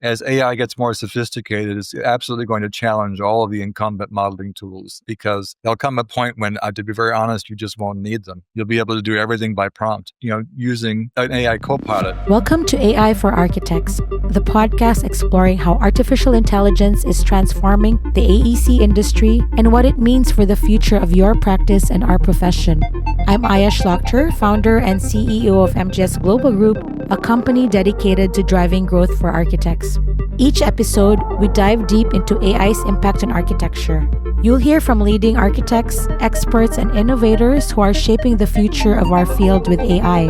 as AI gets more sophisticated, it's absolutely going to challenge all of the incumbent modeling tools, because there'll come a point when, to be very honest, you just won't need them. You'll be able to do everything by prompt, using an AI copilot. Welcome to AI for Architects, the podcast exploring how artificial intelligence is transforming the AEC industry and what it means for the future of your practice and our profession. I'm Aya Shlachter, founder and CEO of MGS Global Group, a company dedicated to driving growth for architects. Each episode, we dive deep into AI's impact on architecture. You'll hear from leading architects, experts, and innovators who are shaping the future of our field with AI.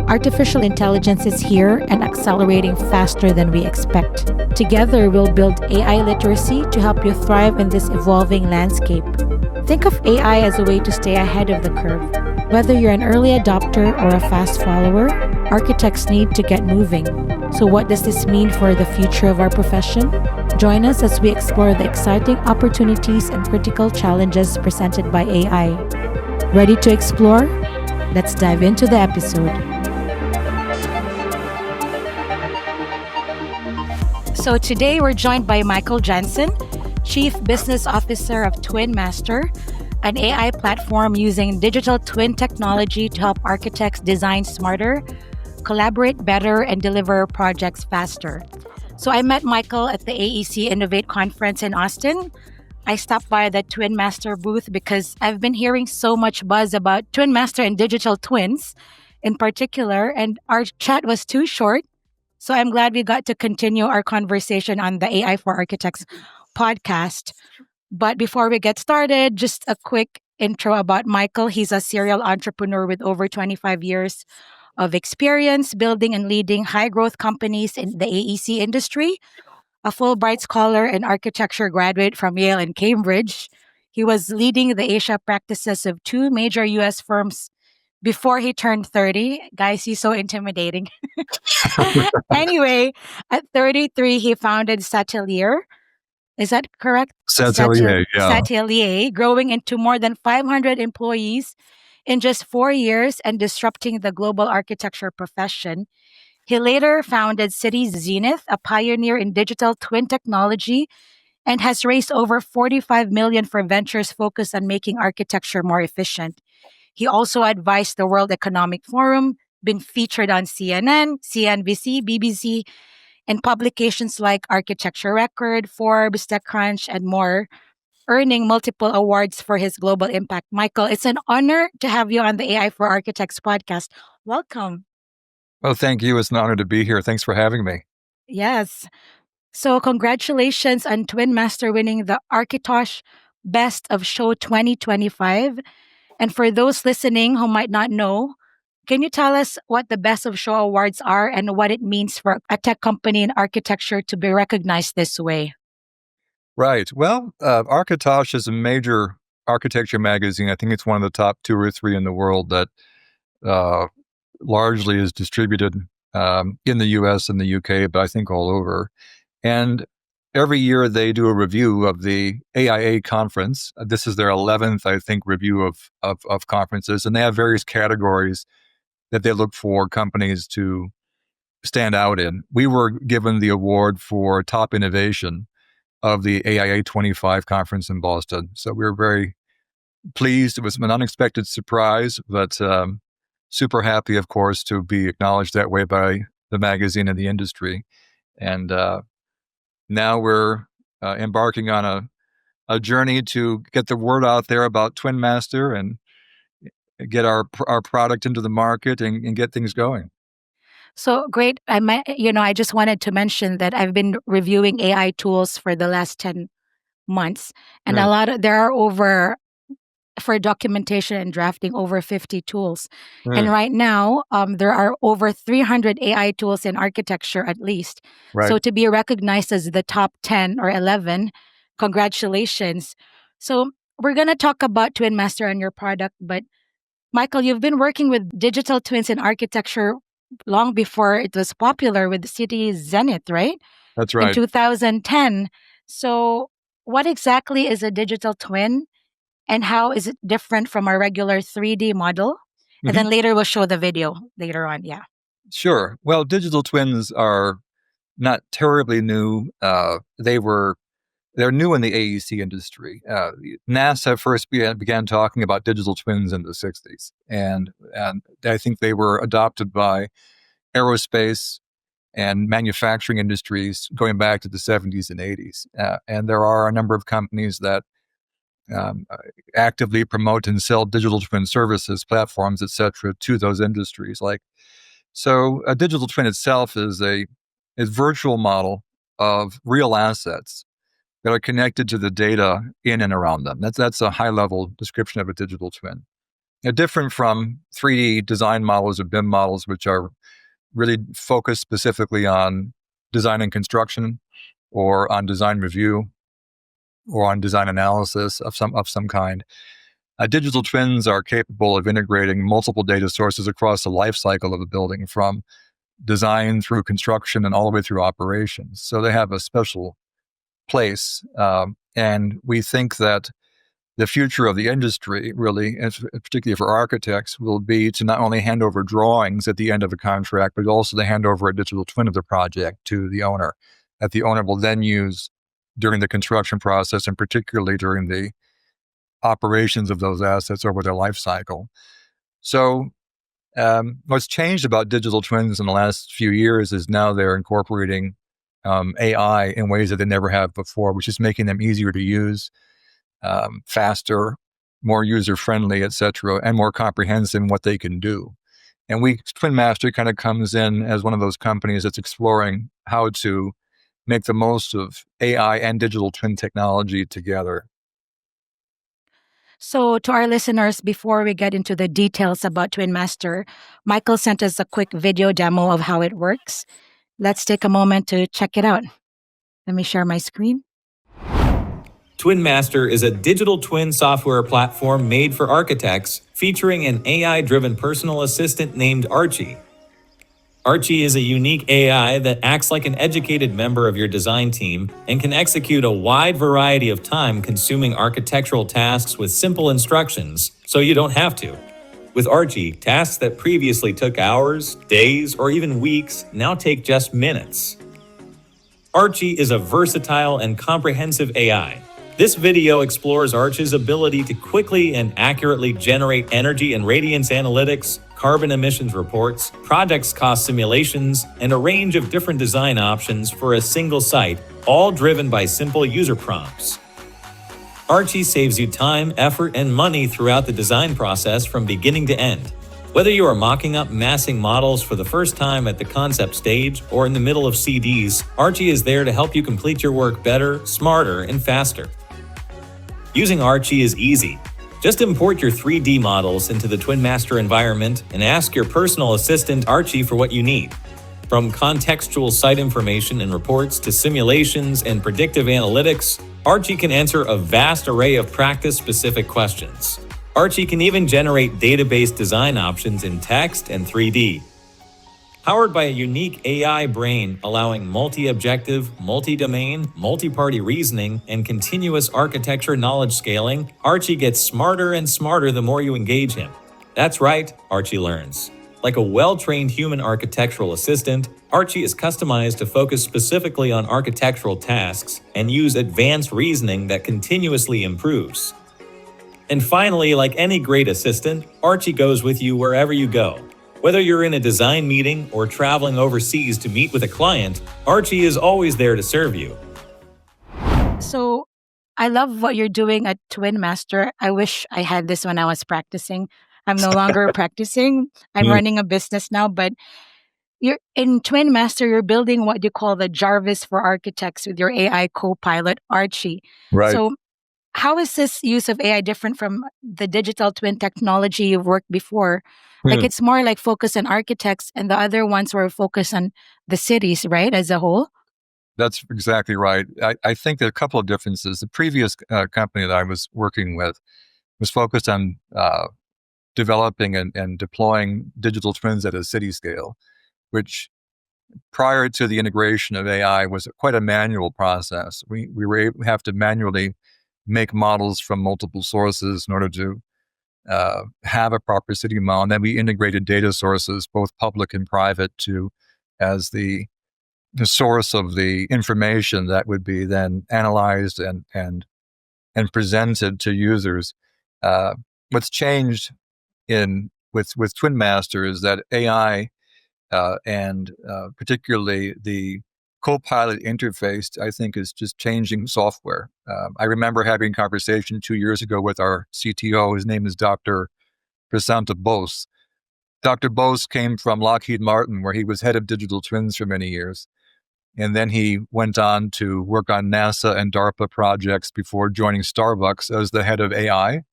Artificial intelligence is here and accelerating faster than we expect. Together, we'll build AI literacy to help you thrive in this evolving landscape. Think of AI as a way to stay ahead of the curve. Whether you're an early adopter or a fast follower, architects need to get moving. So what does this mean for the future of our profession? Join us as we explore the exciting opportunities and critical challenges presented by AI. Ready to explore? Let's dive into the episode. So today we're joined by Michael Jansen, Chief Business Officer of TwinMaster, an AI platform using digital twin technology to help architects design smarter, collaborate better, and deliver projects faster. So I met Michael at the AEC Innovate conference in Austin. I stopped by the TwinMaster booth because I've been hearing so much buzz about TwinMaster and digital twins in particular, and our chat was too short. So I'm glad we got to continue our conversation on the AI for Architects podcast. But before we get started, just a quick intro about Michael. He's a serial entrepreneur with over 25 years of experience building and leading high-growth companies in the AEC industry, a Fulbright scholar and architecture graduate from Yale and Cambridge. He was leading the Asia practices of two major U.S. firms before he turned 30. Guys, he's so intimidating. Anyway, at 33, he founded Satelier. Is that correct? Satelier, yeah. Satelier, growing into more than 500 employees in just 4 years and disrupting the global architecture profession. He later founded City Zenith, a pioneer in digital twin technology, and has raised over $45 million for ventures focused on making architecture more efficient. He also advised the World Economic Forum, been featured on CNN, CNBC, BBC, and publications like Architecture Record, Forbes, TechCrunch, and more, earning multiple awards for his global impact. Michael, it's an honor to have you on the AI for Architects podcast. Welcome. Well, thank you. It's an honor to be here. Thanks for having me. Yes. So congratulations on TwinMaster winning the Architosh Best of Show 2025. And for those listening who might not know, can you tell us what the Best of Show Awards are and what it means for a tech company in architecture to be recognized this way? Right. Well, Architosh is a major architecture magazine. I think it's one of the top 2 or 3 in the world that largely is distributed in the US and the UK, but I think all over. And every year they do a review of the AIA conference. This is their 11th, I think, review of conferences, and they have various categories that they look for companies to stand out in. We were given the award for top innovation of the AIA 25 conference in Boston. So we were very pleased. It was an unexpected surprise, but super happy, of course, to be acknowledged that way by the magazine and the industry. And now we're embarking on a journey to get the word out there about TwinMaster and get our product into the market and get things going. So great. I just wanted to mention that I've been reviewing AI tools for the last 10 months. And there are over, for documentation and drafting, over 50 tools. And right now, there are over 300 AI tools in architecture at least. Right. So to be recognized as the top 10 or 11, congratulations. So we're going to talk about TwinMaster and your product, but Michael, you've been working with digital twins in architecture long before it was popular with City Zenith, right? That's right. In 2010. So what exactly is a digital twin and how is it different from a regular 3D model? And then later we'll show the video later on. Yeah. Sure. Well, digital twins are not terribly new. They're new in the AEC industry. NASA first began talking about digital twins in the 60s, and I think they were adopted by aerospace and manufacturing industries going back to the 70s and 80s. And there are a number of companies that um, actively promote and sell digital twin services, platforms, et cetera, to those industries. So a digital twin itself is a virtual model of real assets that are connected to the data in and around them. That's a high level description of a digital twin. Now, different from 3D design models or BIM models, which are really focused specifically on design and construction, or on design review, or on design analysis of some kind. Digital twins are capable of integrating multiple data sources across the life cycle of a building, from design through construction and all the way through operations. So they have a special place. And we think that the future of the industry, really, and particularly for architects, will be to not only hand over drawings at the end of a contract, but also to hand over a digital twin of the project to the owner, that the owner will then use during the construction process, and particularly during the operations of those assets over their life cycle. So what's changed about digital twins in the last few years is now they're incorporating AI in ways that they never have before, which is making them easier to use, faster, more user-friendly, et cetera, and more comprehensive in what they can do. And TwinMaster kind of comes in as one of those companies that's exploring how to make the most of AI and digital twin technology together. So, to our listeners, before we get into the details about TwinMaster, Michael sent us a quick video demo of how it works. Let's take a moment to check it out. Let me share my screen. TwinMaster is a digital twin software platform made for architects, featuring an AI-driven personal assistant named Archie. Archie is a unique AI that acts like an educated member of your design team and can execute a wide variety of time-consuming architectural tasks with simple instructions, so you don't have to. With Archie, tasks that previously took hours, days, or even weeks now take just minutes. Archie is a versatile and comprehensive AI. This video explores Archie's ability to quickly and accurately generate energy and radiance analytics, carbon emissions reports, projects cost simulations, and a range of different design options for a single site, all driven by simple user prompts. Archie saves you time, effort, and money throughout the design process from beginning to end. Whether you are mocking up massing models for the first time at the concept stage or in the middle of CDs, Archie is there to help you complete your work better, smarter, and faster. Using Archie is easy. Just import your 3D models into the TwinMaster environment and ask your personal assistant Archie for what you need. From contextual site information and reports to simulations and predictive analytics, Archie can answer a vast array of practice-specific questions. Archie can even generate database design options in text and 3D. Powered by a unique AI brain allowing multi-objective, multi-domain, multi-party reasoning, and continuous architecture knowledge scaling, Archie gets smarter and smarter the more you engage him. That's right, Archie learns. Like a well-trained human architectural assistant, Archie is customized to focus specifically on architectural tasks and use advanced reasoning that continuously improves. And finally, like any great assistant, Archie goes with you wherever you go. Whether you're in a design meeting or traveling overseas to meet with a client, Archie is always there to serve you. So, I love what you're doing at TwinMaster. I wish I had this when I was practicing. I'm no longer practicing. I'm running a business now, but you're in TwinMaster, you're building what you call the Jarvis for architects with your AI copilot, Archie. Right. So, how is this use of AI different from the digital twin technology you've worked before? Like it's more like focused on architects, and the other ones were focused on the cities, right, as a whole? That's exactly right. I think there are a couple of differences. The previous company that I was working with was focused on developing and deploying digital twins at a city scale, which prior to the integration of AI was quite a manual process. We have to manually make models from multiple sources in order to have a proper city model. And then we integrated data sources, both public and private, as the the source of the information that would be then analyzed and presented to users. What's changed with TwinMaster is that AI and particularly the copilot interface, I think, is just changing software. I remember having a conversation 2 years ago with our CTO. His name is Dr. Prasanta Bose. Dr. Bose came from Lockheed Martin, where he was head of digital twins for many years. And then he went on to work on NASA and DARPA projects before joining Starbucks as the head of AI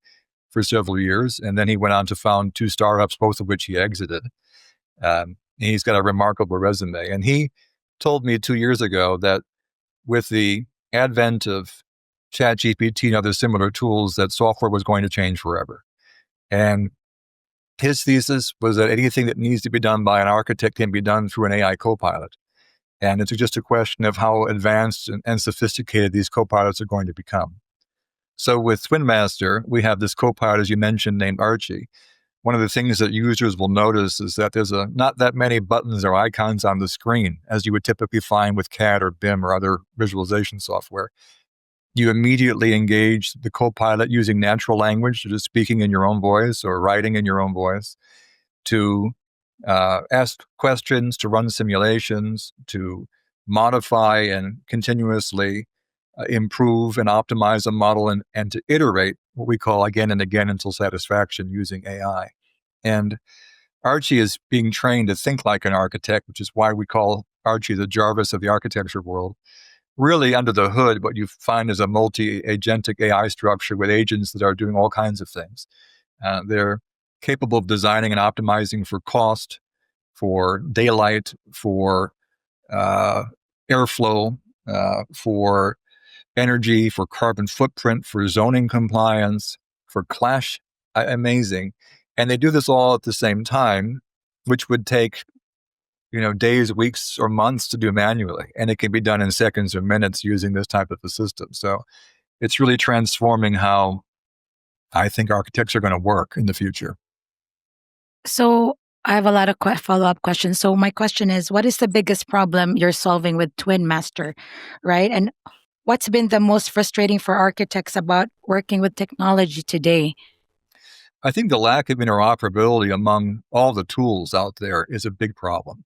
for several years. And then he went on to found 2 startups, both of which he exited. He's got a remarkable resume. And he told me 2 years ago that with the advent of ChatGPT and other similar tools, that software was going to change forever. And his thesis was that anything that needs to be done by an architect can be done through an AI copilot. And it's just a question of how advanced and sophisticated these copilots are going to become. So with TwinMaster, we have this copilot, as you mentioned, named Archie. One of the things that users will notice is that there's not that many buttons or icons on the screen, as you would typically find with CAD or BIM or other visualization software. You immediately engage the copilot using natural language, just speaking in your own voice or writing in your own voice, to ask questions, to run simulations, to modify and continuously improve and optimize a model, and to iterate what we call again and again until satisfaction using AI. And Archie is being trained to think like an architect, which is why we call Archie the Jarvis of the architecture world. Really, under the hood, what you find is a multi-agentic AI structure with agents that are doing all kinds of things. They're capable of designing and optimizing for cost, for daylight, for airflow, for energy, for carbon footprint, for zoning compliance, for clash. Amazing. And they do this all at the same time, which would take days, weeks, or months to do manually. And it can be done in seconds or minutes using this type of a system. So it's really transforming how I think architects are going to work in the future. So I have a lot of follow-up questions. So my question is, what is the biggest problem you're solving with TwinMaster, right? And what's been the most frustrating for architects about working with technology today? I think the lack of interoperability among all the tools out there is a big problem.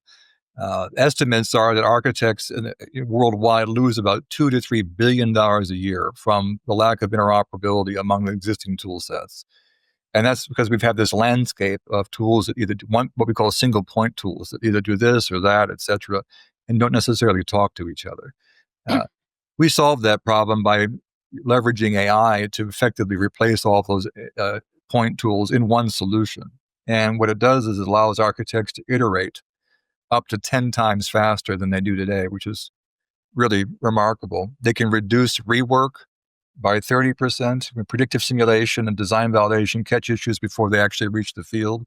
Estimates are that architects worldwide lose about $2 to $3 billion a year from the lack of interoperability among the existing tool sets. And that's because we've had this landscape of tools that either do what we call single point tools that either do this or that, et cetera, and don't necessarily talk to each other. We solved that problem by leveraging AI to effectively replace all of those point tools in one solution. And what it does is it allows architects to iterate up to 10 times faster than they do today, which is really remarkable. They can reduce rework by 30%. Predictive simulation and design validation catch issues before they actually reach the field.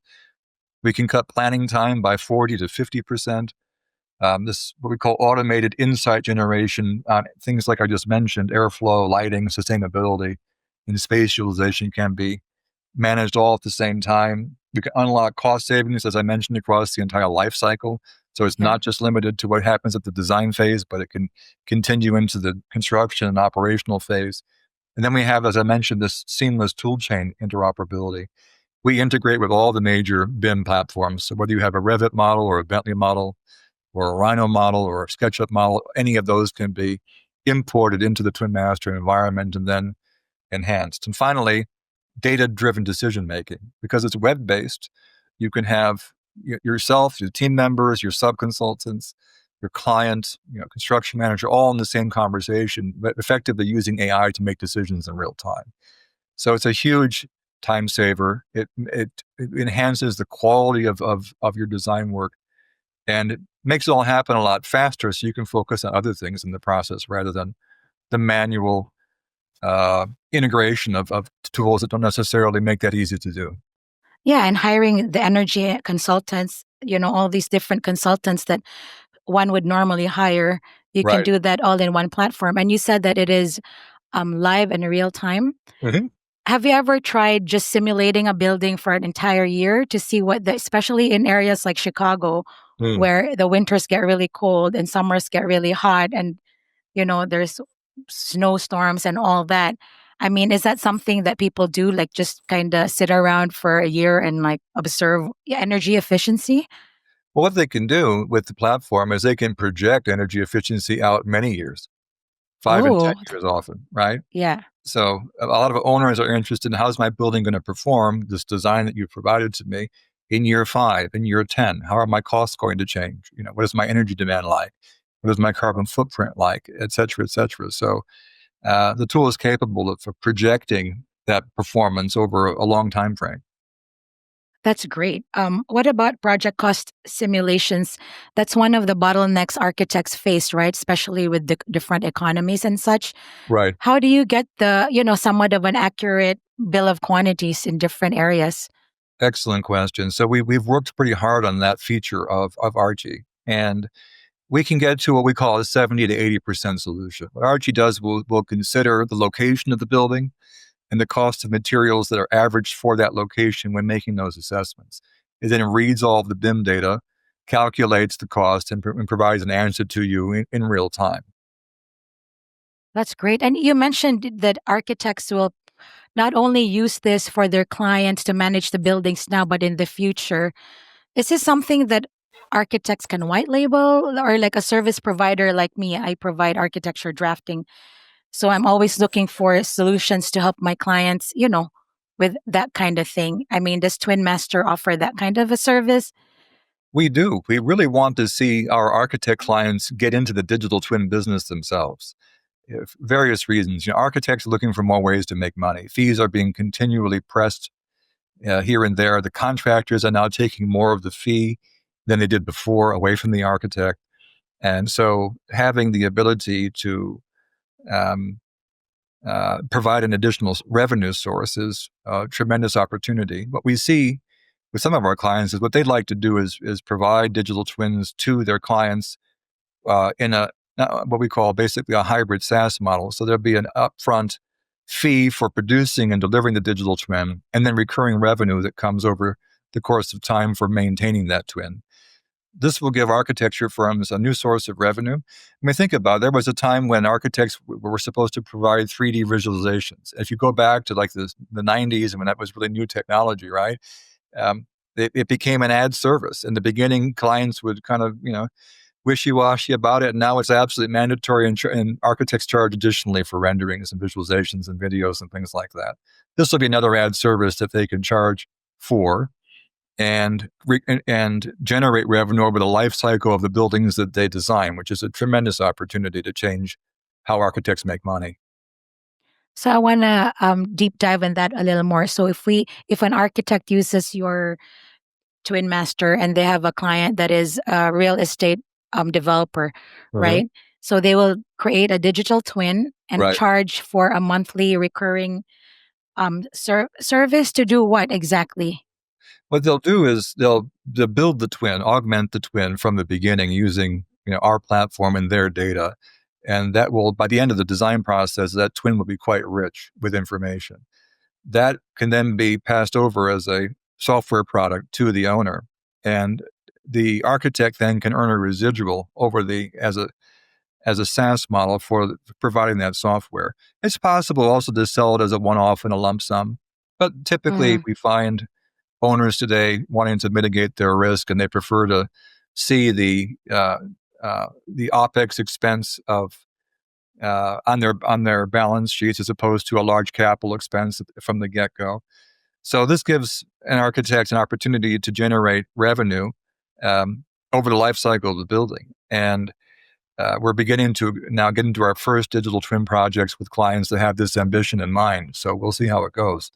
We can cut planning time by 40 to 50%. This what we call automated insight generation on things like I just mentioned, airflow, lighting, sustainability, and space utilization can be managed all at the same time. We can unlock cost savings, as I mentioned, across the entire life cycle. So it's not just limited to what happens at the design phase, but it can continue into the construction and operational phase. And then we have, as I mentioned, this seamless toolchain interoperability. We integrate with all the major BIM platforms. So whether you have a Revit model or a Bentley model or a Rhino model or a SketchUp model, any of those can be imported into the TwinMaster environment and then enhanced. And finally, data-driven decision-making. Because it's web-based, you can have yourself, your team members, your sub-consultants, your client, construction manager, all in the same conversation, but effectively using AI to make decisions in real time. So it's a huge time saver. It enhances the quality of your design work, and it makes it all happen a lot faster so you can focus on other things in the process rather than the manual integration of tools that don't necessarily make that easy to do. Yeah, and hiring the energy consultants, all these different consultants that one would normally hire, you can Right. do that all in one platform. And you said that it is live in real time. Mm-hmm. Have you ever tried just simulating a building for an entire year to see especially in areas like Chicago, Hmm. where the winters get really cold and summers get really hot, and there's snowstorms and all that. I mean, is that something that people do, like just kind of sit around for a year and like observe energy efficiency? Well, what they can do with the platform is they can project energy efficiency out many years, 5 and 10 years often, right? Yeah, So a lot of owners are interested in how's my building going to perform this design that you've provided to me in year 5, in year 10? How are my costs going to change? What is my energy demand like? What is my carbon footprint like, et cetera, et cetera? So the tool is capable of projecting that performance over a long time frame. that's great. What about project cost simulations? That's one of the bottlenecks architects face, right? Especially with the different economies and such. Right. How do you get somewhat of an accurate bill of quantities in different areas? Excellent question. So we've worked pretty hard on that feature of Archie, and we can get to what we call a 70 to 80% solution. What Archie does will consider the location of the building and the cost of materials that are averaged for that location when making those assessments. It then reads all of the BIM data, calculates the cost, and provides an answer to you in real time. That's great. And you mentioned that architects will not only use this for their clients to manage the buildings now, but in the future. Is this something that architects can white label, or like a service provider like me? I provide architecture drafting. So I'm always looking for solutions to help my clients, with that kind of thing. I mean, does TwinMaster offer that kind of a service? We do. We really want to see our architect clients get into the digital twin business themselves. If various reasons. Architects are looking for more ways to make money. Fees are being continually pressed here and there. The contractors are now taking more of the fee than they did before away from the architect. And so having the ability to um, provide an additional revenue source is a tremendous opportunity. What we see with some of our clients is what they'd like to do is provide digital twins to their clients in what we call basically a hybrid SaaS model. So there'll be an upfront fee for producing and delivering the digital twin, and then recurring revenue that comes over the course of time for maintaining that twin. This will give architecture firms a new source of revenue. I mean, think about it. There was a time when architects were supposed to provide 3D visualizations. If you go back to like the 90s, and when that was really new technology, right? Um, it became an ad service. In the beginning, clients would kind of, wishy-washy about it, and now it's absolutely mandatory, and architects charge additionally for renderings and visualizations and videos and things like that. This will be another ad service that they can charge for and generate revenue over the life cycle of the buildings that they design, which is a tremendous opportunity to change how architects make money. So I want to deep dive in that a little more. So if an architect uses your TwinMaster and they have a client that is a real estate developer, Mhm. right? So they will create a digital twin and Right. charge for a monthly recurring service to do what exactly? What they'll do is they'll build the twin, augment the twin from the beginning using our platform and their data, and that will, by the end of the design process, that twin will be quite rich with information. That can then be passed over as a software product to the owner, and the architect then can earn a residual over the as a SaaS model for providing that software. It's possible also to sell it as a one-off and a lump sum, but typically Mm, we find owners today wanting to mitigate their risk, and they prefer to see the OpEx expense of on their balance sheets as opposed to a large capital expense from the get go. So this gives an architect an opportunity to generate revenue over the life cycle of the building, and we're beginning to now get into our first digital twin projects with clients that have this ambition in mind. So we'll see how it goes.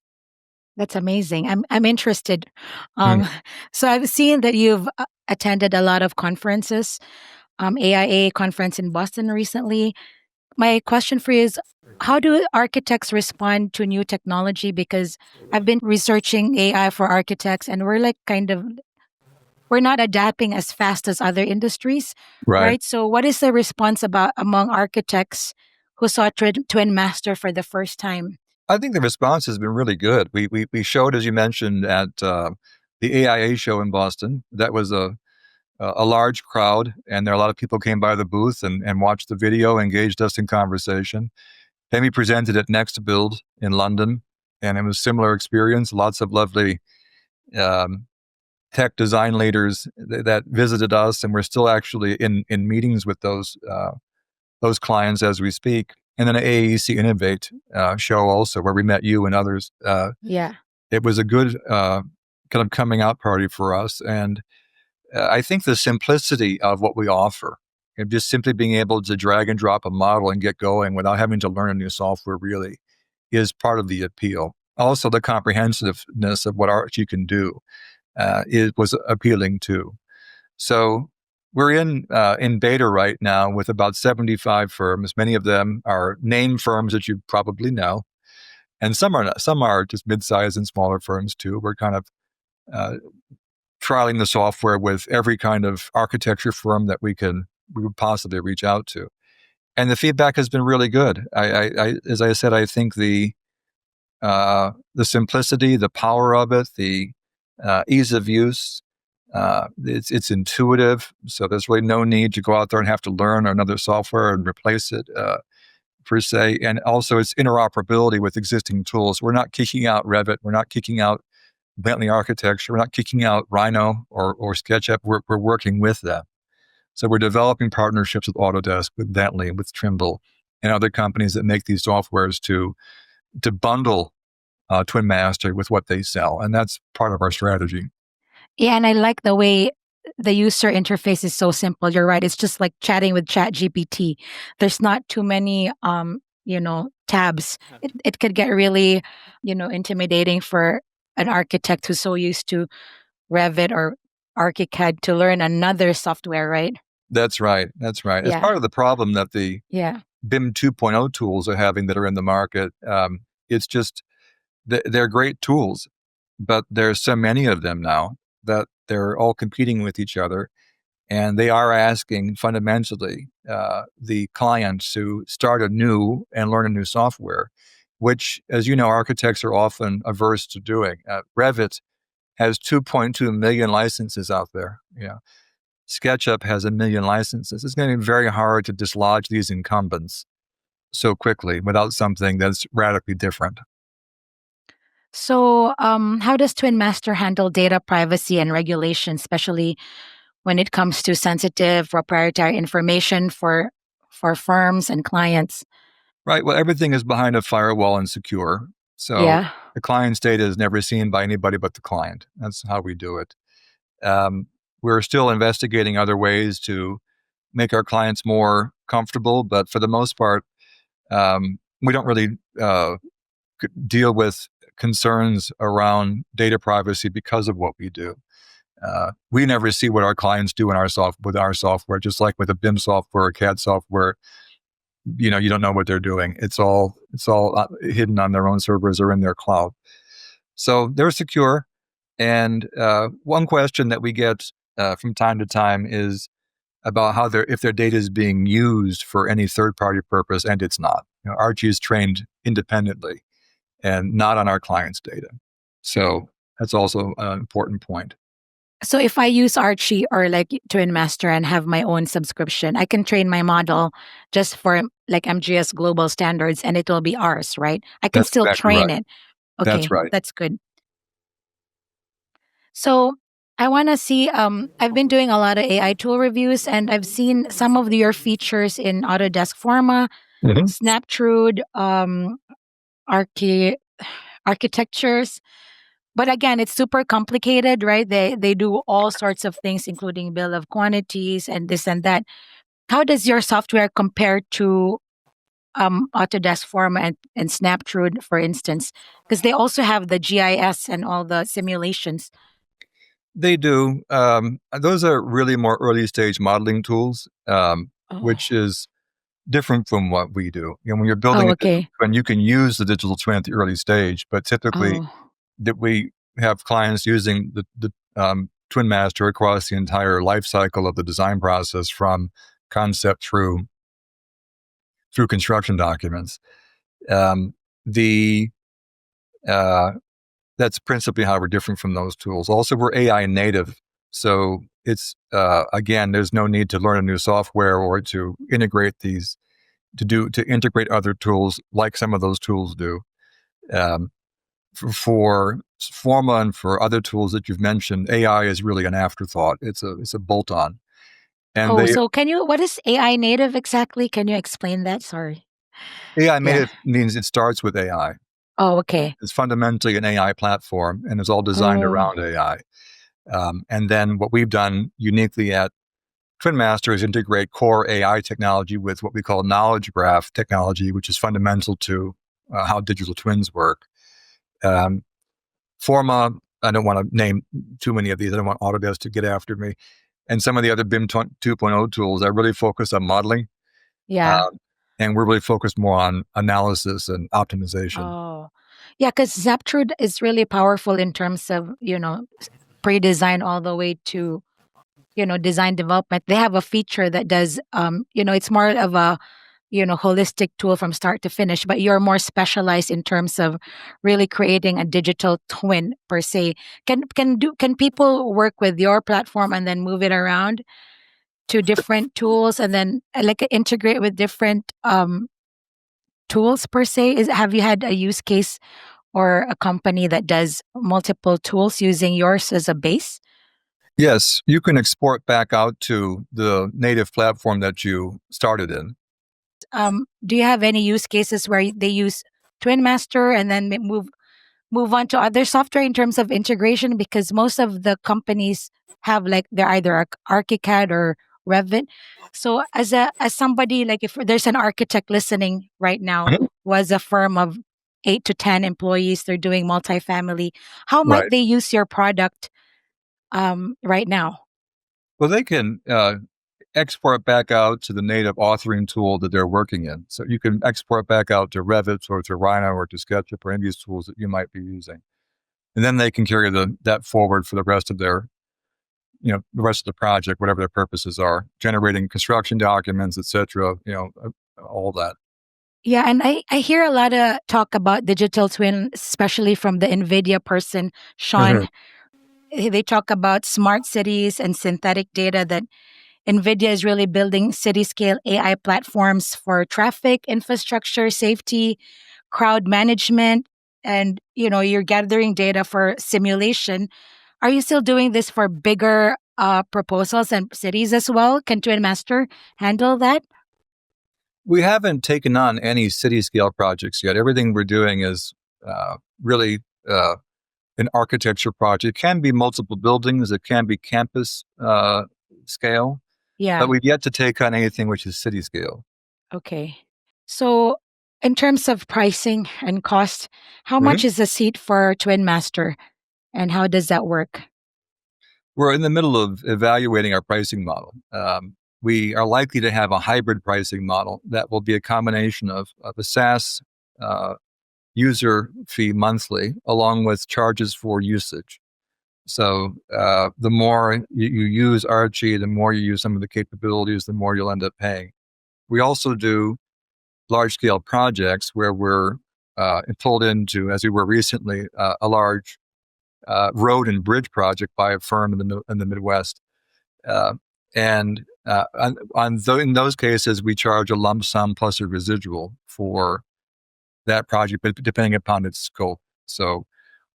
that's amazing. I'm interested. Hmm. Um, so I've seen that you've attended a lot of conferences. AIA conference in Boston recently. My question for you is, how do architects respond to new technology? Because I've been researching AI for architects, and we're not adapting as fast as other industries, Right. right? So what is the response about among architects who saw TwinMaster for the first time? I think the response has been really good. We showed, as you mentioned, at the AIA show in Boston. That was a large crowd, and there a lot of people came by the booth and watched the video, engaged us in conversation. Then we presented at Next Build in London, and it was a similar experience. Lots of lovely um, tech design leaders that visited us, and we're still actually in meetings with those clients as we speak. And then an AEC Innovate show also, where we met you and others. Yeah. It was a good kind of coming out party for us. And I think the simplicity of what we offer, and just simply being able to drag and drop a model and get going without having to learn a new software, really is part of the appeal. Also, the comprehensiveness of what Archie can do it was appealing too. So we're in beta right now with about 75 firms. Many of them are name firms that you probably know, and some are not. Some are just mid-sized and smaller firms too. We're kind of uh, trialing the software with every kind of architecture firm that we would possibly reach out to, and the feedback has been really good. As I said, I think the simplicity, the power of it, the ease of use. It's intuitive, so there's really no need to go out there and have to learn another software and replace it per se. And also, it's interoperability with existing tools. We're not kicking out Revit. We're not kicking out Bentley architecture. We're not kicking out Rhino or SketchUp. We're working with them. So we're developing partnerships with Autodesk, with Bentley, with Trimble, and other companies that make these softwares to bundle TwinMaster with what they sell, and that's part of our strategy. Yeah, and I like the way the user interface is so simple. You're right. It's just like chatting with ChatGPT. There's not too many tabs. It could get really, intimidating for an architect who's so used to Revit or ArchiCAD to learn another software, right? That's right. That's right. It's Yeah. part of the problem that the Yeah. BIM 2.0 tools are having that are in the market. It's just they're great tools, but there's so many of them now that they're all competing with each other, and they are asking fundamentally the clients to start anew and learn a new software, which, as you know, architects are often averse to doing. Revit has 2.2 million licenses out there. SketchUp has 1 million licenses. It's going to be very hard to dislodge these incumbents so quickly without something that's radically different. So, how does TwinMaster handle data privacy and regulation, especially when it comes to sensitive proprietary information for firms and clients? Right. Well, everything is behind a firewall and secure. So Yeah. the client's data is never seen by anybody but the client. That's how we do it. Um, we're still investigating other ways to make our clients more comfortable, but for the most part, we don't really deal with concerns around data privacy because of what we do. We never see what our clients do in with our software, just like with a BIM software or CAD software. You don't know what they're doing. It's all hidden on their own servers or in their cloud. So they're secure. And one question that we get from time to time is about if their data is being used for any third-party purpose, and it's not. Archie is trained independently and not on our client's data. So that's also an important point. So if I use Archie or like TwinMaster and have my own subscription, I can train my model just for like MGS global standards and it will be ours, right? I can That's still exactly train right. it. That's Okay, right. that's good. So I want to see, I've been doing a lot of AI tool reviews and I've seen some of your features in Autodesk Forma, Mhm. Snaptrude, archi- architectures. But again, it's super complicated, right? They do all sorts of things, including bill of quantities and this and that. How does your software compare to Autodesk Forma and Snaptrude, for instance? Because they also have the GIS and all the simulations. They do. Those are really more early stage modeling tools, Oh, which is different from what we do. When you're building oh, a digital okay. twin, you can use the digital twin at the early stage, but typically Oh, that we have clients using the Twin Master across the entire life cycle of the design process, from concept through construction documents. Um, the that's principally how we're different from those tools. Also, we're AI native, so it's again, there's no need to learn a new software or to integrate these to integrate other tools like some of those tools do. Um, for Forma and for other tools that you've mentioned, AI is really an afterthought. It's a bolt on, and Oh, they so what is AI native exactly? Can you explain that? Sorry. AI Yeah. native means it starts with AI. Oh, okay. It's fundamentally an AI platform, and it's all designed Oh, around AI. And then what we've done uniquely at TwinMaster is integrate core AI technology with what we call knowledge graph technology, which is fundamental to how digital twins work. Um, Forma, I don't want to name too many of these. I don't want Autodesk to get after me. And some of the other BIM 2.0 tools are really focused on modeling. yeah. Um, and we're really focused more on analysis and optimization. Oh, yeah. Because Zaptrude is really powerful in terms of pre-design all the way to design development. They have a feature that does it's more of a holistic tool from start to finish, but you're more specialized in terms of really creating a digital twin per se. Can people work with your platform and then move it around to different tools and then like integrate with different tools per se? Have you had a use case or a company that does multiple tools using yours as a base? Yes, you can export back out to the native platform that you started in. Do you have any use cases where they use TwinMaster and then move on to other software in terms of integration? Because most of the companies have like they're either ArchiCAD or Revit. So as somebody, like if there's an architect listening right now Mhm. who has a firm of 8 to 10 employees, they're doing multifamily, how might Right. they use your product right now? Well, they can export back out to the native authoring tool that they're working in. So you can export back out to Revit or to Rhino or to SketchUp or any of these tools that you might be using. And then they can carry that forward for the rest of their, the rest of the project, whatever their purposes are, generating construction documents, etc. All that. Yeah, and I hear a lot of talk about digital twin, especially from the NVIDIA person, Mhm. Sean. They talk about smart cities and synthetic data that NVIDIA is really building city scale AI platforms for traffic, infrastructure, safety, crowd management, and you're gathering data for simulation. Are you still doing this for bigger proposals and cities as well? Can TwinMaster handle that? We haven't taken on any city scale projects yet. Everything we're doing is really an architecture project. It can be multiple buildings, it can be campus scale, but Yeah. we've yet to take on anything which is city scale. Okay. So, in terms of pricing and cost, how much Mhm. is a seat for TwinMaster and how does that work? We're in the middle of evaluating our pricing model. We are likely to have a hybrid pricing model that will be a combination of a SaaS uh, user fee monthly, along with charges for usage. So the more you use Archie, the more you use some of the capabilities, the more you'll end up paying. We also do large scale projects where we're pulled into, as we were recently, a large road and bridge project by a firm in the Midwest. Uh, and in those cases, we charge a lump sum plus a residual for that project, but depending upon its scope. So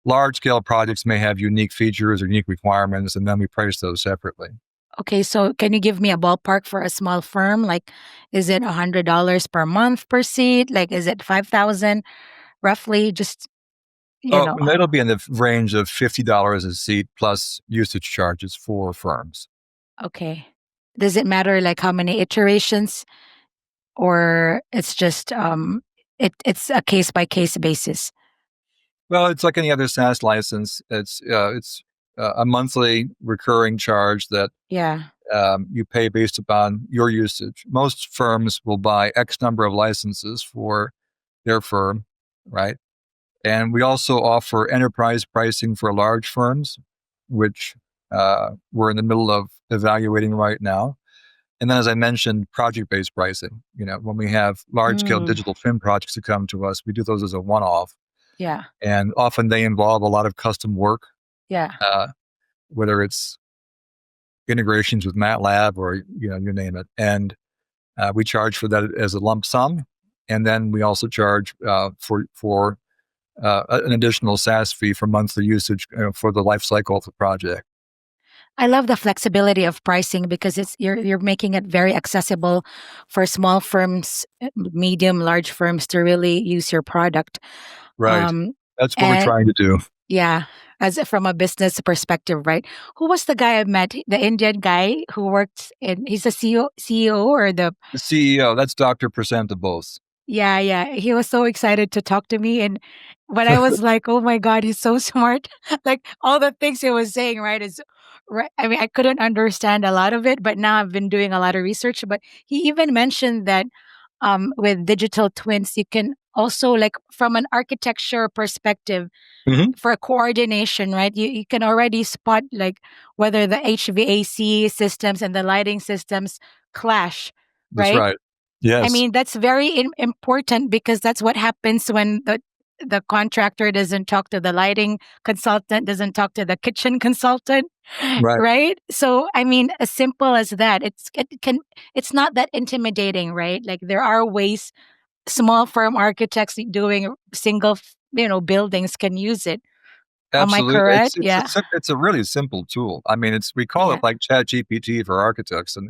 large scale projects may have unique features or unique requirements, and then we price those separately. Okay, so can you give me a ballpark for a small firm? Like, is it $100 per month per seat? Like, is it 5,000 roughly? Just you Oh, know, and that'll be in the range of $50 a seat plus usage charges for firms. okay. Does it matter like how many iterations, or it's just it's a case by case basis? Well, it's like any other SaaS license. It's a monthly recurring charge that Yeah. you pay based upon your usage. Most firms will buy X number of licenses for their firm, right? And we also offer enterprise pricing for large firms, which we're in the middle of evaluating right now. And then, as I mentioned, project-based pricing. When we have large-scale Mm, digital twin projects that come to us, we do those as a one-off, yeah. and often they involve a lot of custom work, Yeah. uh, whether it's integrations with MATLAB or you name it. And we charge for that as a lump sum, and then we also charge for an additional SaaS fee for monthly usage for the life cycle of the project. I love the flexibility of pricing because you're making it very accessible for small firms, medium, large firms to really use your product. Right. Um, That's what we're and trying to do. yeah, from a business perspective, right? Who was the guy I met? The Indian guy who worked in, he's a CEO or the, The CEO, that's Dr. Prasanta Bose. yeah, yeah. He was so excited to talk to me. And when I was like, oh my God, he's so smart. Like all the things he was saying, right? Is right. I mean, I couldn't understand a lot of it, but now I've been doing a lot of research. But he even mentioned that with digital twins, you can also, like, from an architecture perspective, Hmm. for coordination, right? You can already spot like whether the HVAC systems and the lighting systems clash, That's right? right. I Yes. mean, that's very important because that's what happens when the contractor doesn't talk to the lighting consultant, doesn't talk to the kitchen consultant, Right. right? So, I mean, as simple as that, it's not that intimidating, right? Like there are ways small firm architects doing single, buildings can use it. Am I Absolutely. correct? Yeah. It's a really simple tool. I mean, we call it Yeah. like Chat GPT for architects, and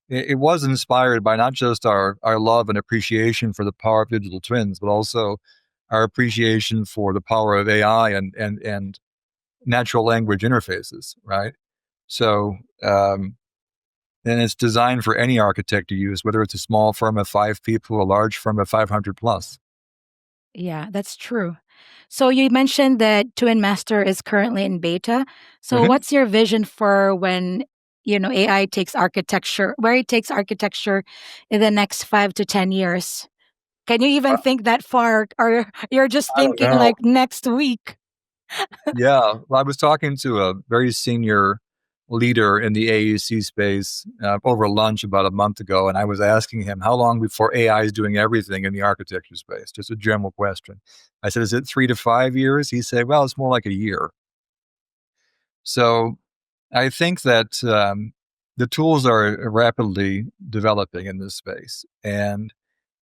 it was inspired by not just our love and appreciation for the power of digital twins, but also our appreciation for the power of AI and natural language interfaces, right? So, and it's designed for any architect to use, whether it's a small firm of 5 people, a large firm of 500 plus. Yeah, that's true. So you mentioned that TwinMaster is currently in beta. So Mhm. what's your vision for when, AI takes architecture, where it takes architecture in the next 5 to 10 years? Can you even Uh, think that far, or you're just I don't thinking know. like next week? Yeah, well, I was talking to a very senior leader in the AEC space over lunch about a month ago, and I was asking him how long before AI is doing everything in the architecture space. Just a general question. I said, "Is it 3 to 5 years?" He said, "Well, it's more like a year." So I think that the tools are rapidly developing in this space, and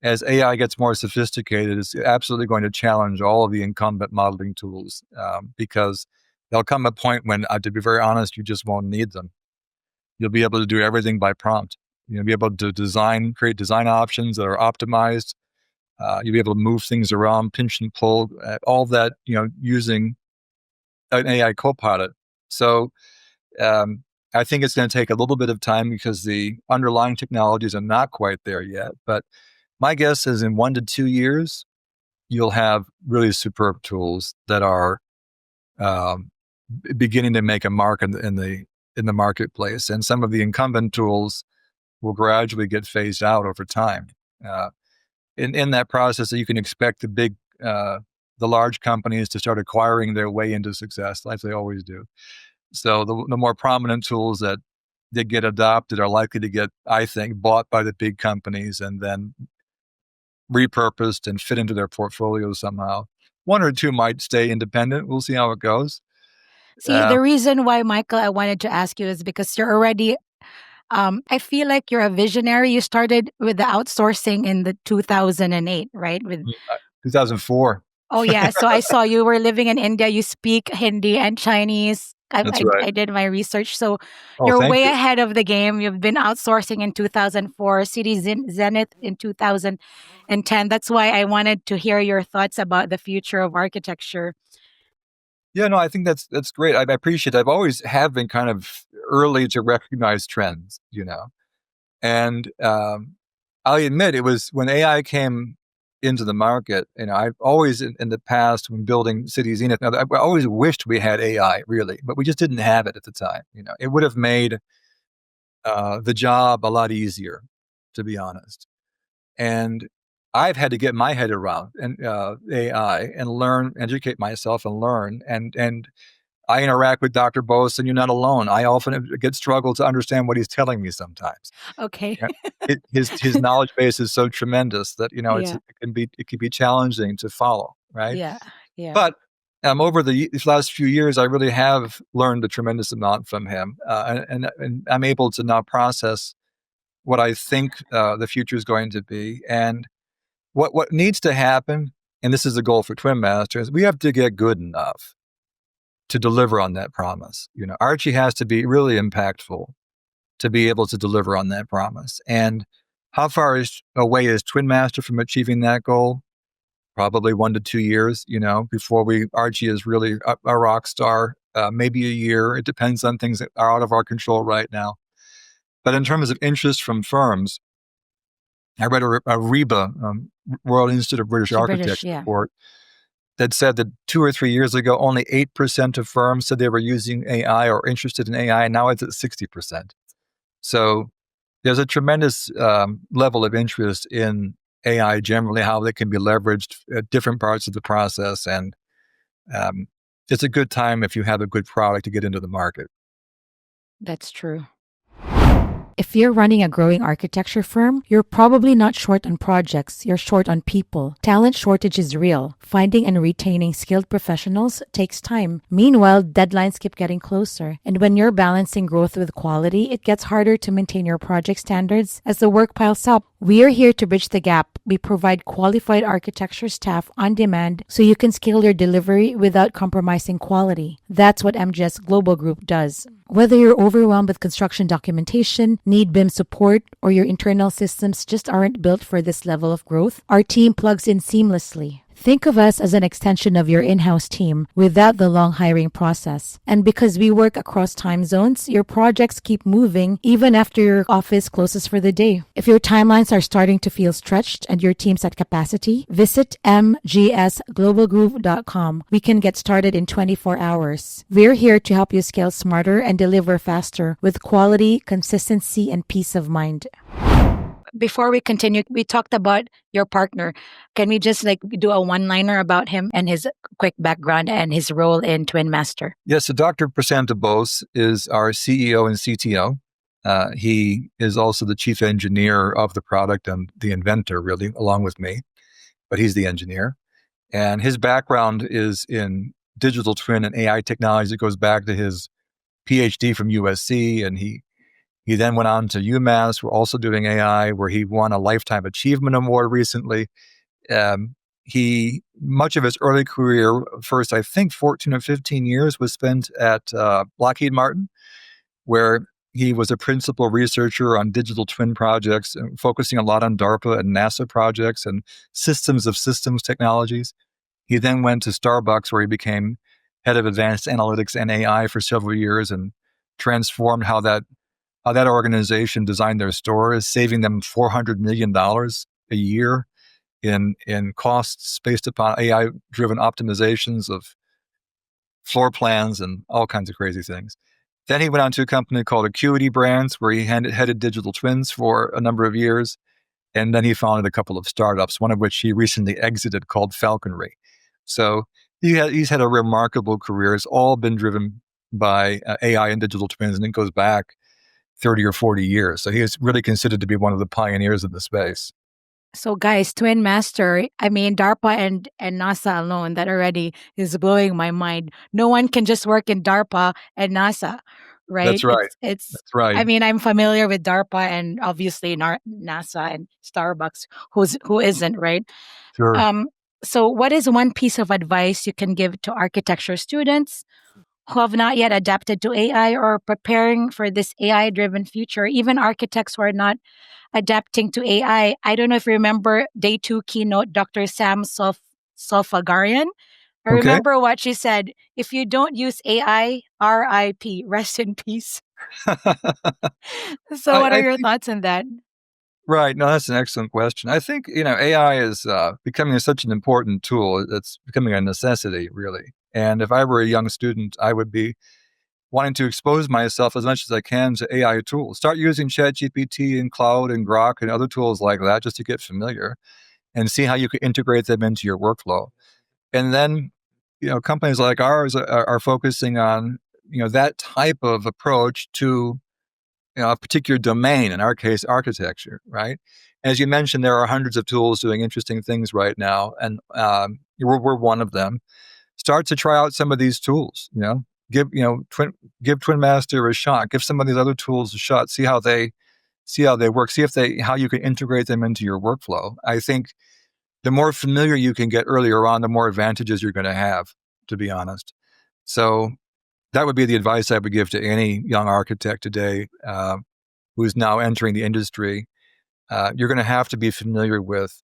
as AI gets more sophisticated, it's absolutely going to challenge all of the incumbent modeling tools because there'll come a point when, to be very honest, you just won't need them. You'll be able to do everything by prompt. You'll be able to create design options that are optimized. You'll be able to move things around, pinch and pull, all that, using an AI copilot. So um, I think it's going to take a little bit of time because the underlying technologies are not quite there yet. But my guess is in 1 to 2 years, you'll have really superb tools that are um, beginning to make a mark in the marketplace, and some of the incumbent tools will gradually get phased out over time. Uh, in that process, you can expect the large companies to start acquiring their way into success, like they always do. So the more prominent tools that get adopted are likely to get, I think, bought by the big companies and then repurposed and fit into their portfolio somehow. One or two might stay independent. We'll see how it goes. See, Uh, the reason why, Michael, I wanted to ask you is because you're already, I feel like you're a visionary. You started with the outsourcing in the 2008, right? With 2004. Oh yeah, so I saw you were living in India. You speak Hindi and Chinese. That's right. I did my research, so Oh, you're thank way you. ahead of the game. You've been outsourcing in 2004, City Zenith in 2010. That's why I wanted to hear your thoughts about the future of architecture. Yeah, no, I think that's great. I appreciate it. I've always have been kind of early to recognize trends, and I'll admit it was when AI came into the market. I've always in the past when building cities, I always wished we had AI really, but we just didn't have it at the time. It would have made the job a lot easier, to be honest. And I've had to get my head around and AI and learn, educate myself, and learn. And I interact with Dr. Bose, and you're not alone. I often get struggle to understand what he's telling me sometimes. Okay. Yeah. His knowledge base is so tremendous that Yeah. it can be challenging to follow, right? Yeah. Yeah. But over these last few years, I really have learned a tremendous amount from him, and I'm able to now process what I think the future is going to be, and what needs to happen. And this is the goal for TwinMaster, is we have to get good enough to deliver on that promise. Archie has to be really impactful to be able to deliver on that promise. And how far away is TwinMaster from achieving that goal? Probably 1 to 2 years, before Archie is really a rock star. Maybe a year. It depends on things that are out of our control right now. But in terms of interest from firms, I read a RIBA, Royal Institute of British British. Architects Yeah. report that said that 2 or 3 years ago, only 8% of firms said they were using AI or interested in AI. And now it's at 60%. So there's a tremendous level of interest in AI generally, how they can be leveraged at different parts of the process. And it's a good time if you have a good product to get into the market. That's true. If you're running a growing architecture firm, you're probably not short on projects, you're short on people. Talent shortage is real. Finding and retaining skilled professionals takes time. Meanwhile, deadlines keep getting closer. And when you're balancing growth with quality, it gets harder to maintain your project standards as the work piles up. We are here to bridge the gap. We provide qualified architecture staff on demand so you can scale your delivery without compromising quality. That's what MGS Global Group does. Whether you're overwhelmed with construction documentation, need BIM support, or your internal systems just aren't built for this level of growth, our team plugs in seamlessly. Think of us as an extension of your in-house team without the long hiring process. And because we work across time zones, your projects keep moving even after your office closes for the day. If your timelines are starting to feel stretched and your team's at capacity, visit mgsglobalgroup.com. We can get started in 24 hours. We're here to help you scale smarter and deliver faster with quality, consistency, and peace of mind. Before we continue, we talked about your partner. Can we just do a one-liner about him and his quick background and his role in TwinMaster? Yes, so Dr. Prasanth Bose is our CEO and CTO. He is also the chief engineer of the product and the inventor, really, along with me. But he's the engineer. And his background is in digital twin and AI technology. It goes back to his PhD from USC, and he then went on to UMass. We're also doing AI, where he won a Lifetime Achievement Award recently. Much of his early career, first, I think 14 or 15 years, was spent at Lockheed Martin, where he was a principal researcher on digital twin projects, focusing a lot on DARPA and NASA projects and systems of systems technologies. He then went to Starbucks, where he became head of advanced analytics and AI for several years, and transformed how that organization designed their stores, saving them $400 million a year in costs based upon AI-driven optimizations of floor plans and all kinds of crazy things. Then he went on to a company called Acuity Brands, where he headed digital twins for a number of years. And then he founded a couple of startups, one of which he recently exited, called Falconry. So he's had a remarkable career. It's all been driven by AI and digital twins, and it goes back 30 or 40 years. So he is really considered to be one of the pioneers of the space. So guys, TwinMaster, DARPA and NASA alone, that already is blowing my mind. No one can just work in DARPA and NASA, right? That's right. It's That's right. I'm familiar with DARPA and obviously NASA and Starbucks. Who isn't, right? Sure. So what is one piece of advice you can give to architecture students who have not yet adapted to AI or preparing for this AI-driven future, even architects who are not adapting to AI? I don't know if you remember day 2 keynote, Dr. Sam Solfagarian. I remember what she said: if you don't use AI, RIP, rest in peace. So what are your thoughts on that? Right. No, that's an excellent question. I think, AI is becoming such an important tool. It's becoming a necessity, really. And if I were a young student, I would be wanting to expose myself as much as I can to AI tools. Start using ChatGPT and Cloud and Grok and other tools like that, just to get familiar and see how you can integrate them into your workflow. And then, companies like ours are focusing on, that type of approach to, a particular domain, in our case, architecture, right? As you mentioned, there are hundreds of tools doing interesting things right now, and we're one of them. Start to try out some of these tools, give, give TwinMaster a shot, give some of these other tools a shot, see how they work, how you can integrate them into your workflow. I think the more familiar you can get earlier on, the more advantages you're going to have, to be honest. So that would be the advice I would give to any young architect today who's now entering the industry. You're going to have to be familiar with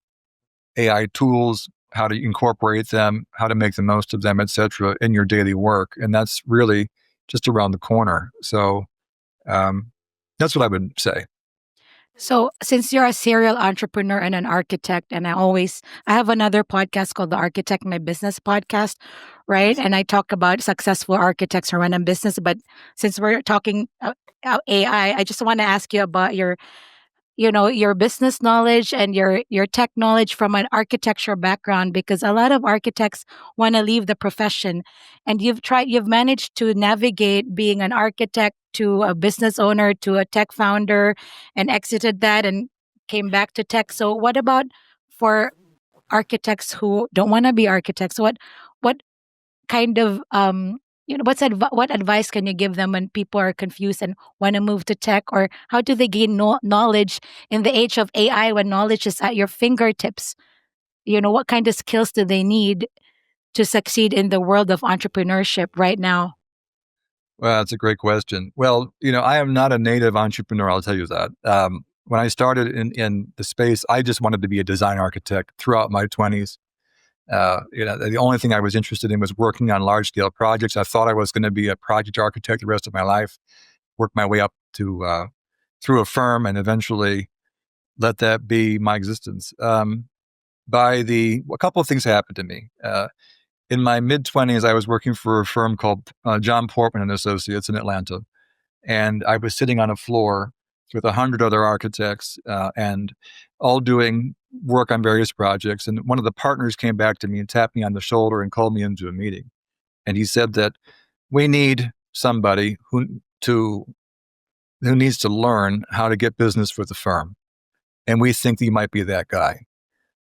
AI tools, how to incorporate them, how to make the most of them, et cetera, in your daily work. And that's really just around the corner. So that's what I would say. So, since you're a serial entrepreneur and an architect, and I have another podcast called the Architect My Business podcast, right? And I talk about successful architects who run a business. But since we're talking AI, I just want to ask you about your business knowledge and your tech knowledge from an architecture background, because a lot of architects want to leave the profession, and you've managed to navigate being an architect to a business owner to a tech founder, and exited that and came back to tech. So what about for architects who don't want to be architects? What kind of what advice can you give them when people are confused and want to move to tech, or how do they gain knowledge in the age of AI when knowledge is at your fingertips? What kind of skills do they need to succeed in the world of entrepreneurship right now? Well, that's a great question. Well, I am not a native entrepreneur, I'll tell you that. When I started in the space, I just wanted to be a design architect throughout my 20s. The only thing I was interested in was working on large scale projects. I thought I was going to be a project architect the rest of my life, work my way up to through a firm, and eventually let that be my existence. A couple of things happened to me. In my mid 20s, I was working for a firm called John Portman and Associates in Atlanta, and I was sitting on a floor with 100 other architects and all doing work on various projects. And one of the partners came back to me and tapped me on the shoulder and called me into a meeting. And he said that we need somebody who needs to learn how to get business for the firm. And we think that you might be that guy.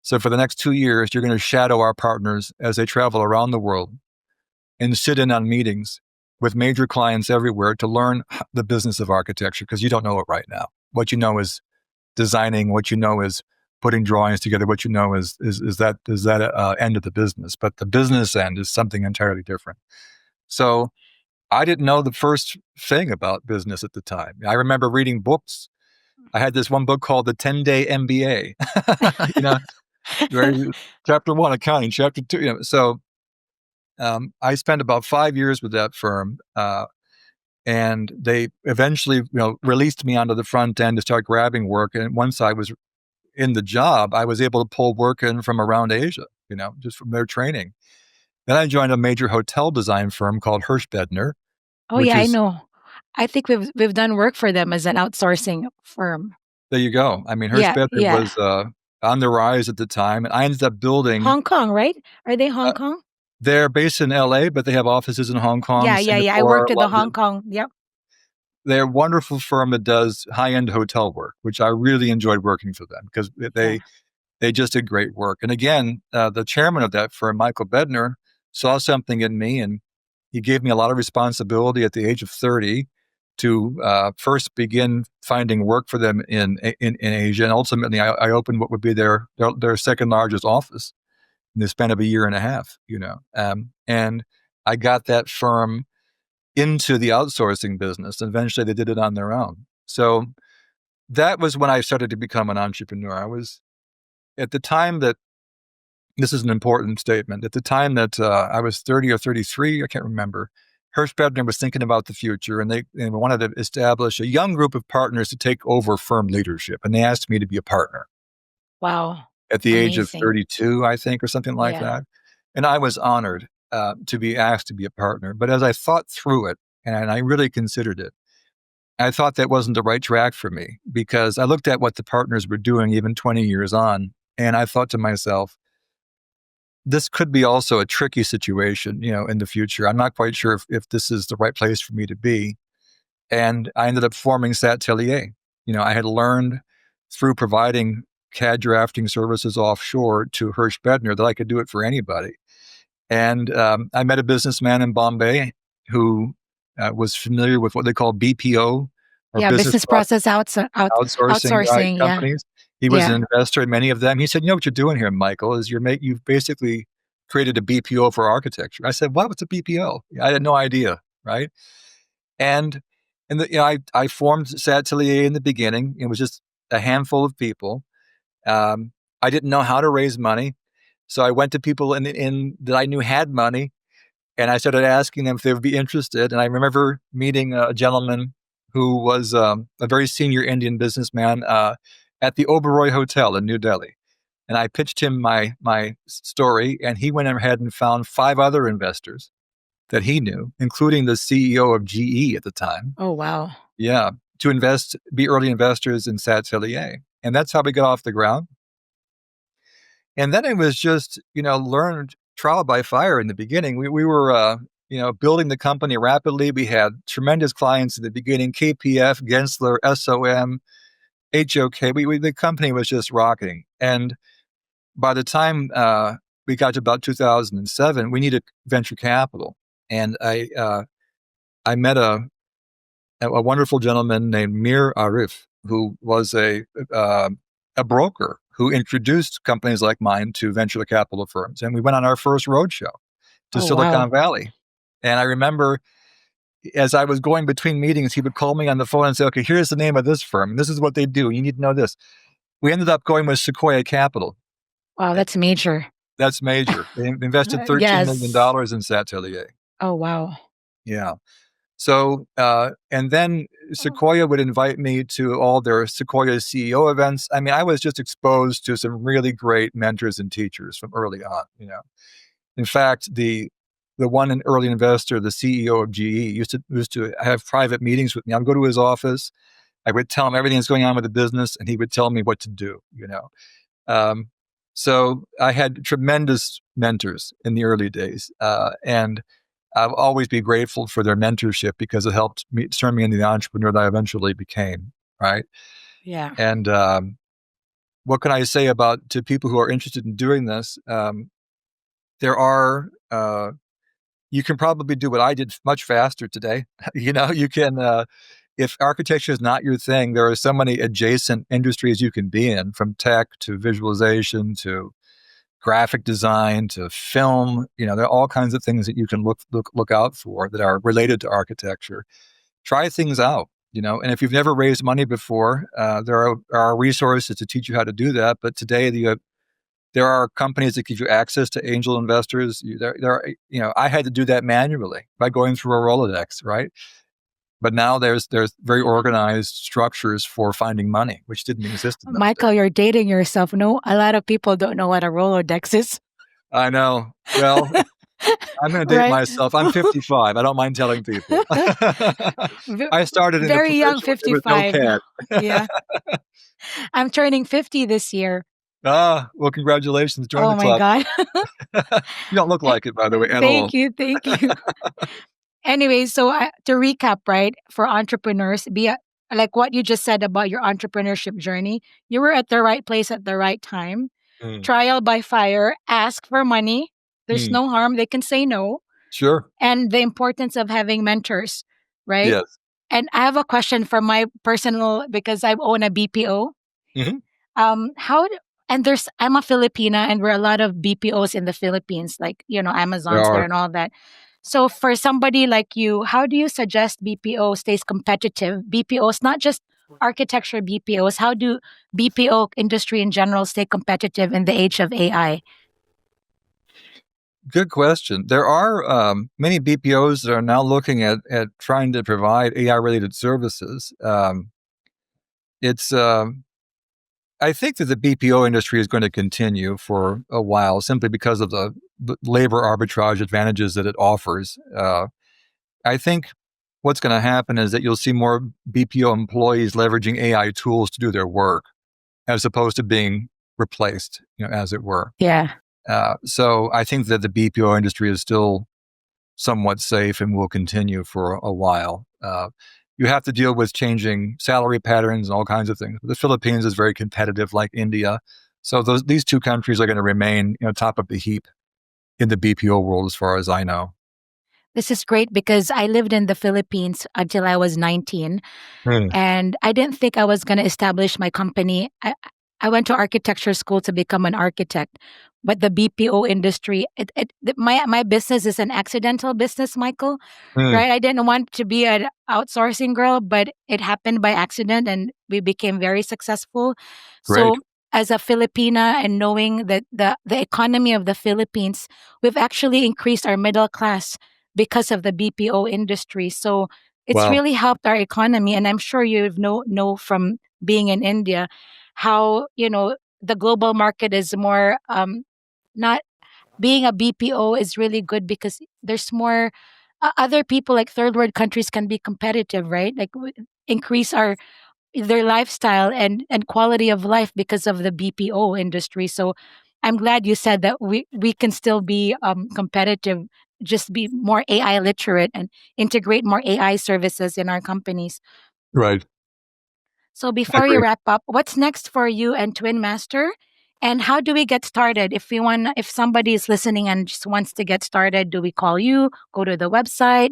So for the next 2 years, you're going to shadow our partners as they travel around the world and sit in on meetings with major clients everywhere to learn the business of architecture, because you don't know it right now. What you know is designing, what you know is putting drawings together, what you know is that end of the business. But the business end is something entirely different. So I didn't know the first thing about business at the time. I remember reading books. I had this one book called The 10-Day MBA. Chapter 1, accounting, chapter 2. So I spent about 5 years with that firm, and they eventually, released me onto the front end to start grabbing work. And once I was in the job, I was able to pull work in from around Asia, just from their training. Then I joined a major hotel design firm called Hirschbedner. Oh yeah, I know. I think we've done work for them as an outsourcing firm. There you go. I mean, Yeah, Hirschbedner yeah. was on the rise at the time, and I ended up building Hong Kong, right? Are they Hong Kong? They're based in LA, but they have offices in Hong Kong, Yeah. I Singapore, worked at the London. Hong Kong. Yep. They're a wonderful firm that does high-end hotel work, which I really enjoyed working for them because they just did great work. And again, the chairman of that firm, Michael Bedner, saw something in me, and he gave me a lot of responsibility at the age of 30 to first begin finding work for them in Asia. And ultimately, I opened what would be their second largest office in the span of a year and a half, and I got that firm into the outsourcing business. And eventually they did it on their own. So that was when I started to become an entrepreneur. I was at the time that, this is an important statement, at the time that I was 30 or 33, I can't remember, Hirschbedner was thinking about the future, and they wanted to establish a young group of partners to take over firm leadership. And they asked me to be a partner. Wow. At the age of Amazing. 32, I think, or something like that. And I was honored to be asked to be a partner. But as I thought through it, and I really considered it, I thought that wasn't the right track for me, because I looked at what the partners were doing even 20 years on, and I thought to myself, this could be also a tricky situation, in the future. I'm not quite sure if this is the right place for me to be. And I ended up forming Satelier. I had learned through providing CAD drafting services offshore to Hirsch Bedner that I could do it for anybody. And I met a businessman in Bombay who was familiar with what they call BPO, or Yeah, business business process outsourcing outsourcing. Yeah. companies. He was Yeah. an investor in many of them. He said, "You know what you're doing here, Michael, is you've basically created a BPO for architecture." I said, "What? What's a BPO?" I had no idea, right? And I formed Satelier in the beginning. It was just a handful of people. I didn't know how to raise money, so I went to people in that I knew had money, and I started asking them if they would be interested. And I remember meeting a gentleman who was a very senior Indian businessman at the Oberoi Hotel in New Delhi. And I pitched him my story, and he went ahead and found 5 other investors that he knew, including the CEO of GE at the time. Oh, wow. Yeah, to be early investors in Satelier. And that's how we got off the ground. And then it was just, learned trial by fire in the beginning. We were, building the company rapidly. We had tremendous clients in the beginning: KPF, Gensler, SOM, HOK. The company was just rocketing. And by the time we got to about 2007, we needed venture capital. And I met a wonderful gentleman named Mir Arif, who was a broker who introduced companies like mine to venture capital firms. And we went on our first roadshow to Oh, wow. Silicon Valley. And I remember, as I was going between meetings, he would call me on the phone and say, "Okay, here's the name of this firm. This is what they do. You need to know this." We ended up going with Sequoia Capital. Wow, that's major. That's major. They invested $13 million Yes. in Satelier. Oh, wow. Yeah. So, and then Sequoia would invite me to all their Sequoia CEO events. I mean, I was just exposed to some really great mentors and teachers from early on. In fact, the one early investor, the CEO of GE, used to have private meetings with me. I'd go to his office. I would tell him everything that's going on with the business, and he would tell me what to do. So I had tremendous mentors in the early days, and I'll always be grateful for their mentorship because it helped me turn me into the entrepreneur that I eventually became. Right. Yeah. And what can I say to people who are interested in doing this? There are, you can probably do what I did much faster today. You can, if architecture is not your thing, there are so many adjacent industries you can be in, from tech to visualization to graphic design to film. There are all kinds of things that you can look out for that are related to architecture. Try things out, and if you've never raised money before, there are resources to teach you how to do that. But today there are companies that give you access to angel investors. I had to do that manually by going through a Rolodex, right? But now there's very organized structures for finding money, which didn't exist in those Michael, days. you're dating yourself. No, a lot of people don't know what a Rolodex is. I know. Well, I'm going to date Right? myself. I'm 55. I don't mind telling people. V- I started in a Very place young, where there was no 55. CAD. Yeah. I'm turning 50 this year. Well, congratulations. Join Oh the my club. God. You don't look like it, by the way, at all. Thank you. Thank you. Anyway, so to recap, right, for entrepreneurs, like what you just said about your entrepreneurship journey, you were at the right place at the right time. Mm, Trial by fire, ask for money. There's mm, no harm. They can say no. sure. And the importance of having mentors, right? Yes. And I have a question from my personal, because I own a BPO. Hmm. How and I'm a Filipina, and we're a lot of BPOs in the Philippines, like There Amazon's there are. and all that. So for somebody like you, how do you suggest BPO stays competitive? BPOs, not just architecture BPOs. How do BPO industry in general stay competitive in the age of AI? Good question. There are many BPOs that are now looking at trying to provide AI-related services. It's I think that the BPO industry is going to continue for a while simply because of the labor arbitrage advantages that it offers. I think what's going to happen is that you'll see more BPO employees leveraging AI tools to do their work as opposed to being replaced, as it were. Yeah. So I think that the BPO industry is still somewhat safe and will continue for a while. You have to deal with changing salary patterns and all kinds of things. The Philippines is very competitive, like India. So these two countries are going to remain, top of the heap in the BPO world, as far as I know. This is great because I lived in the Philippines until I was 19, Mm, and I didn't think I was going to establish my company. I went to architecture school to become an architect, but the BPO industry, my business is an accidental business, Michael. mm, Right? I didn't want to be an outsourcing girl, but it happened by accident, and we became very successful. great. So, as a Filipina and knowing that the economy of the Philippines, we've actually increased our middle class because of the BPO industry. So it's Wow. really helped our economy. And I'm sure you know from being in India how the global market is more not being a BPO is really good because there's more other people like third world countries can be competitive, right? Like increase their lifestyle and quality of life because of the BPO industry. So I'm glad you said that we can still be competitive, just be more AI literate and integrate more AI services in our companies. Right. So I before we agree. wrap up, what's next for you and TwinMaster? And how do we get started? If somebody is listening and just wants to get started, do we call you? Go to the website?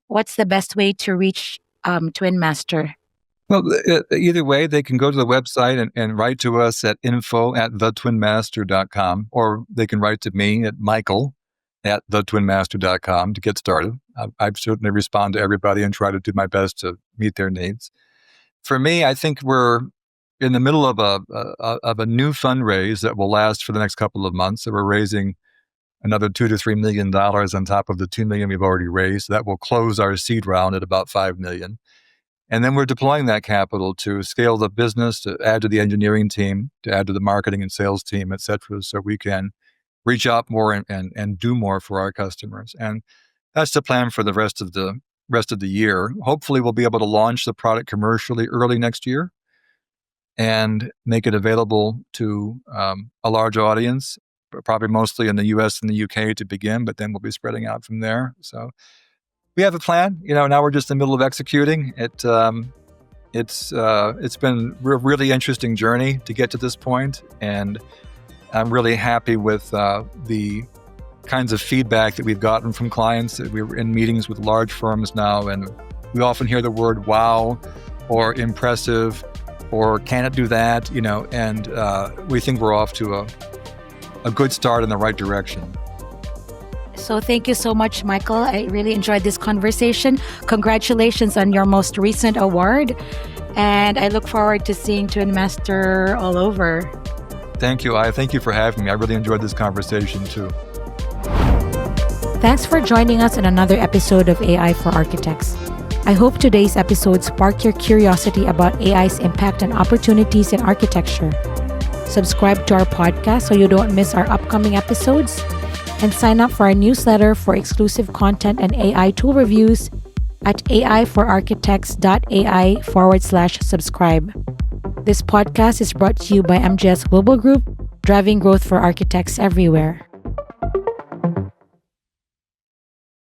What's the best way to reach TwinMaster? Well, either way, they can go to the website and write to us at info@thetwinmaster.com, or they can write to me at michael@thetwinmaster.com to get started. I certainly respond to everybody and try to do my best to meet their needs. For me, I think we're in the middle of a new fundraise that will last for the next couple of months. So we're raising another $2 to $3 million on top of the $2 million we've already raised. That will close our seed round at about $5 million. And then we're deploying that capital to scale the business, to add to the engineering team, to add to the marketing and sales team, et cetera, so we can reach out more and do more for our customers. And that's the plan for the rest of the year. Hopefully, we'll be able to launch the product commercially early next year and make it available to a large audience, probably mostly in the US and the UK to begin, but then we'll be spreading out from there. So we have a plan. Now we're just in the middle of executing it. It's been a really interesting journey to get to this point, and I'm really happy with the kinds of feedback that we've gotten from clients. We're in meetings with large firms now, and we often hear the word wow or impressive or can it do that, and we think we're off to a good start in the right direction. So thank you so much, Michael. I really enjoyed this conversation. Congratulations on your most recent award. And I look forward to seeing TwinMaster all over. Thank you. Thank you for having me. I really enjoyed this conversation too. Thanks for joining us in another episode of AI for Architects. I hope today's episode sparked your curiosity about AI's impact and opportunities in architecture. Subscribe to our podcast so you don't miss our upcoming episodes, and sign up for our newsletter for exclusive content and AI tool reviews at aiforarchitects.ai/subscribe. This podcast is brought to you by MJS Global Group, driving growth for architects everywhere.